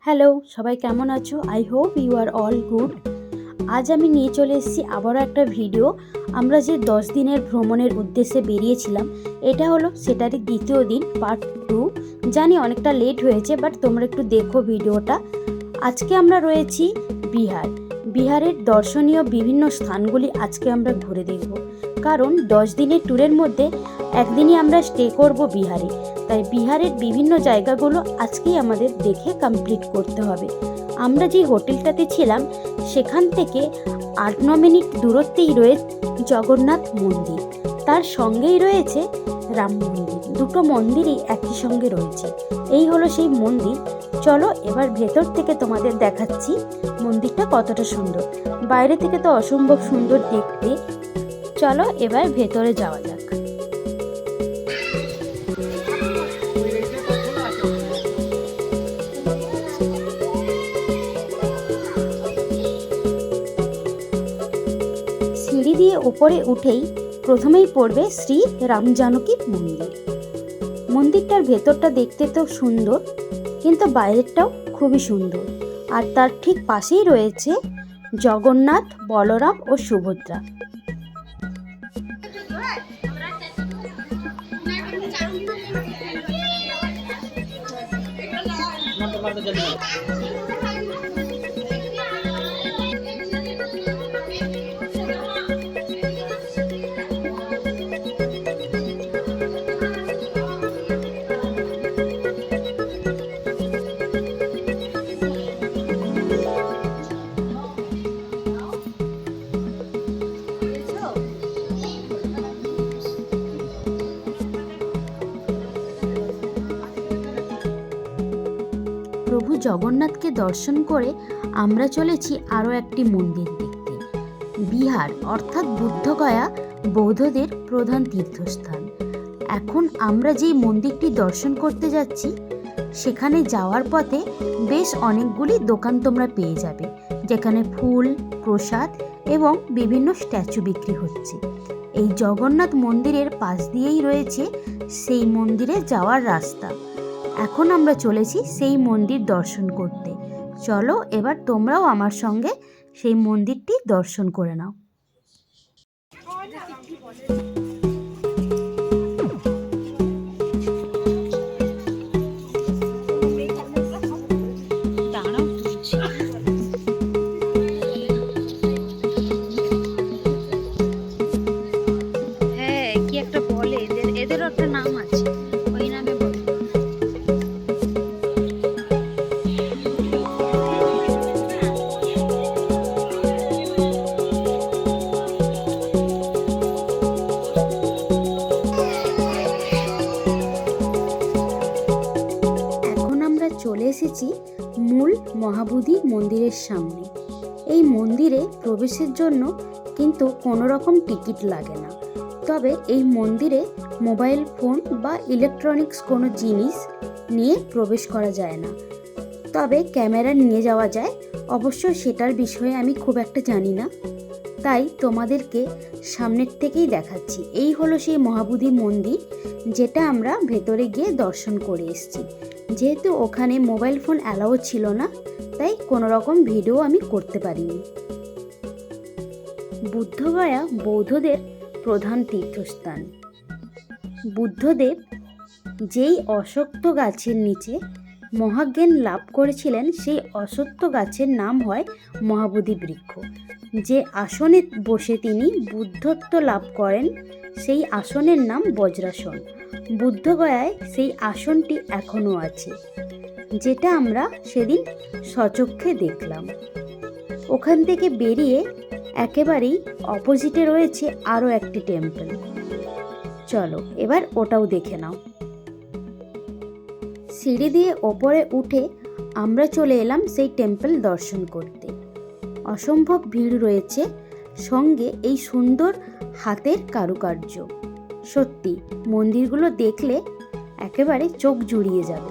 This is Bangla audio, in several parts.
হ্যালো, সবাই কেমন আছো? I hope you are all good. আজ আমি নিয়ে চলে এসেছি আবারও একটা ভিডিও। আমরা যে 10 দিনের ভ্রমণের উদ্দেশ্যে বেরিয়েছিলাম, এটা হলো সেটারই দ্বিতীয় দিন, পার্ট 2। জানি অনেকটা লেট হয়েছে, বাট তোমরা একটু দেখো ভিডিওটা। আজকে আমরা রয়েছি বিহারের দর্শনীয় বিভিন্ন স্থানগুলি আজকে আমরা ঘুরে দেখব। কারণ 10 দিনের ট্যুরের মধ্যে একদিনই আমরা স্টে করব বিহারে, তাই বিহারের বিভিন্ন জায়গাগুলো আজকেই আমাদের দেখে কমপ্লিট করতে হবে। আমরা যে হোটেলটাতে ছিলাম সেখান থেকে 8-9 মিনিট দূরত্বেই রয়েছে জগন্নাথ মন্দির, তার সঙ্গেই রয়েছে রাম মন্দির। দুটো মন্দিরই একই সঙ্গে রয়েছে। এই হলো সেই মন্দির। চলো এবার ভেতর থেকে তোমাদের দেখাচ্ছি মন্দিরটা কতটা সুন্দর। বাইরে থেকে তো অসম্ভব সুন্দর দেখতে। চলো এবার ভেতরে যাওয়া যাক। সিঁড়ি দিয়ে ওপরে উঠেই প্রথমেই পড়বে শ্রী রামজানকী মন্দির। মন্দিরটার ভেতরটা দেখতে তো সুন্দর, কিন্তু বাইরেরটাও খুবই সুন্দর। আর তার ঠিক পাশেই রয়েছে জগন্নাথ, বলরাম ও সুভদ্রা। প্রভু জগন্নাথকে দর্শন করে আমরা চলেছি আরও একটি মন্দির দেখতে। বিহার অর্থাৎ বুদ্ধগয়া বৌদ্ধদের প্রধান তীর্থস্থান। এখন আমরা যেই মন্দিরটি দর্শন করতে যাচ্ছি সেখানে যাওয়ার পথে বেশ অনেকগুলি দোকান তোমরা পেয়ে যাবে, যেখানে ফুল, প্রসাদ এবং বিভিন্ন স্ট্যাচু বিক্রি হচ্ছে। এই জগন্নাথ মন্দিরের পাশ দিয়েই রয়েছে সেই মন্দিরে যাওয়ার রাস্তা। এখন আমরা চলেছি সেই মন্দির দর্শন করতে। চলো এবার তোমরাও আমার সঙ্গে সেই মন্দিরটি দর্শন করে নাও। হ্যাঁ, কি একটা বলে, এদেরও একটা নাম আছে, ওই নামে বলে। চলে এসেছি মূল মহাবোধি মন্দিরের সামনে। এই মন্দিরে প্রবেশের জন্য কিন্তু কোনো রকম টিকিট লাগে না। তবে এই মন্দিরে মোবাইল ফোন বা ইলেকট্রনিক্স কোনো জিনিস নিয়ে প্রবেশ করা যায় না, তবে ক্যামেরা নিয়ে যাওয়া যায়। অবশ্য সেটার বিষয়ে আমি খুব একটা জানি না, তাই তোমাদেরকে সামনের থেকেই দেখাচ্ছি। এই হলো সেই মহাবোধি মন্দির, যেটা আমরা ভেতরে গিয়ে দর্শন করে এসেছি। যেহেতু ওখানে মোবাইল ফোন অ্যালাউ ছিল না, তাই কোনো রকম ভিডিও আমি করতে পারিনি। বুদ্ধগয়া বৌদ্ধদের প্রধান তীর্থস্থান। বুদ্ধদেব যেই অশ্বত্থ গাছের নিচে মহাজ্ঞান লাভ করেছিলেন, সেই অশ্বত্থ গাছের নাম হয় মহাবোধি বৃক্ষ। যে আসনে বসে তিনি বুদ্ধত্ব লাভ করেন, সেই আসনের নাম বজ্রাসন। বুদ্ধগয়ায় সেই আসনটি এখনও আছে, যেটা আমরা সেদিন সচক্ষে দেখলাম। ওখান থেকে বেরিয়ে একেবারেই অপোজিটে রয়েছে আরও একটি টেম্পল। চলো এবার ওটাও দেখে নাও। সিঁড়ি দিয়ে ওপরে উঠে আমরা চলে এলাম সেই টেম্পল দর্শন করতে। অসম্ভব ভিড় রয়েছে, সঙ্গে এই সুন্দর হাতের কারুকার্য। সত্যি মন্দিরগুলো দেখলে একেবারে চোখ জুড়িয়ে যাবে।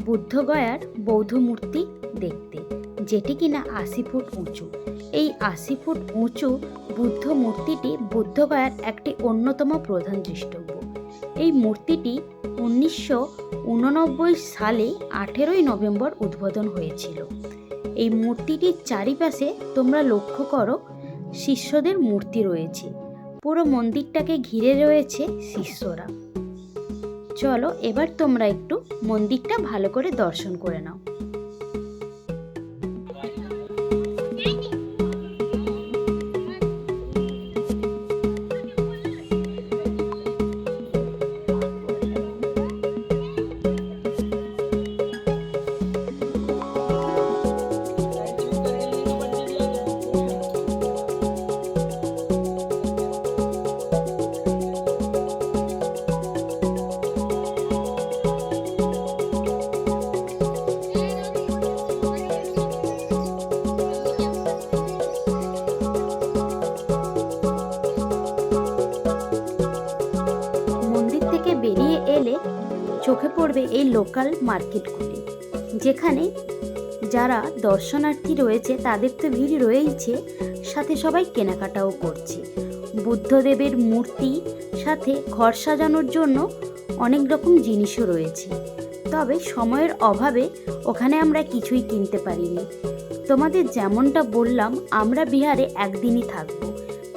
বুদ্ধগয়ার বৌদ্ধ মূর্তি দেখতে, যেটি কিনা 80 ফুট উঁচু। এই 80 ফুট উঁচু বুদ্ধ মূর্তিটি বুদ্ধগয়ার একটি অন্যতম প্রধান দ্রষ্টব্য। এই মূর্তিটি 1989 সালে 18ই নভেম্বর উদ্বোধন হয়েছিল। এই মূর্তিটির চারিপাশে তোমরা লক্ষ্য করো শিষ্যদের মূর্তি রয়েছে। পুরো মন্দিরটাকে ঘিরে রয়েছে শিষ্যরা। চলো এবার তোমরা একটু মন্দিরটা ভালো করে দর্শন করে নাও। বেরিয়ে এলে চোখে পড়বে এই লোকাল মার্কেটগুলি, যেখানে যারা দর্শনার্থী রয়েছে তাদের তো ভিড় রয়েইছে, সাথে সবাই কেনাকাটাও করছে। বুদ্ধদেবের মূর্তি সাথে ঘর সাজানোর জন্য অনেক রকম জিনিসও রয়েছে, তবে সময়ের অভাবে ওখানে আমরা কিছুই কিনতে পারিনি। তোমাদের যেমনটা বললাম, আমরা বিহারে একদিনই থাকবো,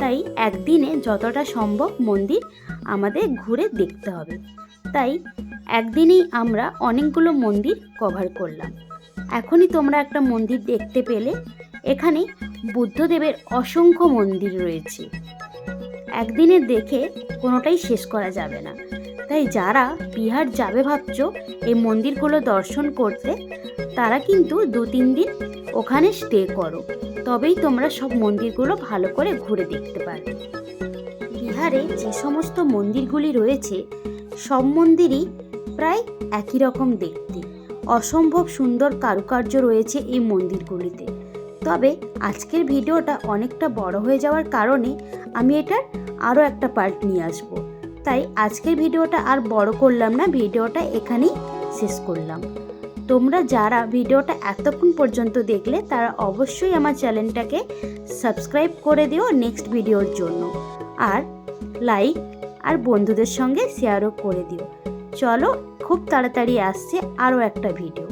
তাই একদিনে যতটা সম্ভব মন্দির আমাদের ঘুরে দেখতে হবে। তাই একদিনেই আমরা অনেকগুলো মন্দির কভার করলাম। এখনই তোমরা একটা মন্দির দেখতে পেলে। এখানে বুদ্ধদেবের অসংখ্য মন্দির রয়েছে, একদিনে দেখে কোনোটাই শেষ করা যাবে না। তাই যারা বিহার যাবে ভাবছো এই মন্দিরগুলো দর্শন করতে, তারা কিন্তু 2-3 দিন ওখানে স্টে করো, তবেই তোমরা সব মন্দিরগুলো ভালো করে ঘুরে দেখতে পারবে। বিহারে যে সমস্ত মন্দিরগুলি রয়েছে সব মন্দিরই প্রায় একই রকম দেখতে। অসম্ভব সুন্দর কারুকার্য রয়েছে এই মন্দিরগুলিতে। তবে আজকের ভিডিওটা অনেকটা বড় হয়ে যাওয়ার কারণে আমি এটার আরও একটা পার্ট নিয়ে আসব। তাই আজকের ভিডিওটা আর বড় করলাম না, ভিডিওটা এখানেই শেষ করলাম। তোমরা যারা ভিডিওটা এতক্ষণ পর্যন্ত দেখলে তারা অবশ্যই আমার চ্যানেলটাকে সাবস্ক্রাইব করে দিও নেক্সট ভিডিওর জন্য, আর লাইক আর বন্ধুদের সঙ্গে শেয়ারও করে দিও। চলো খুব তাড়াতাড়ি আসছে আরও একটা ভিডিও।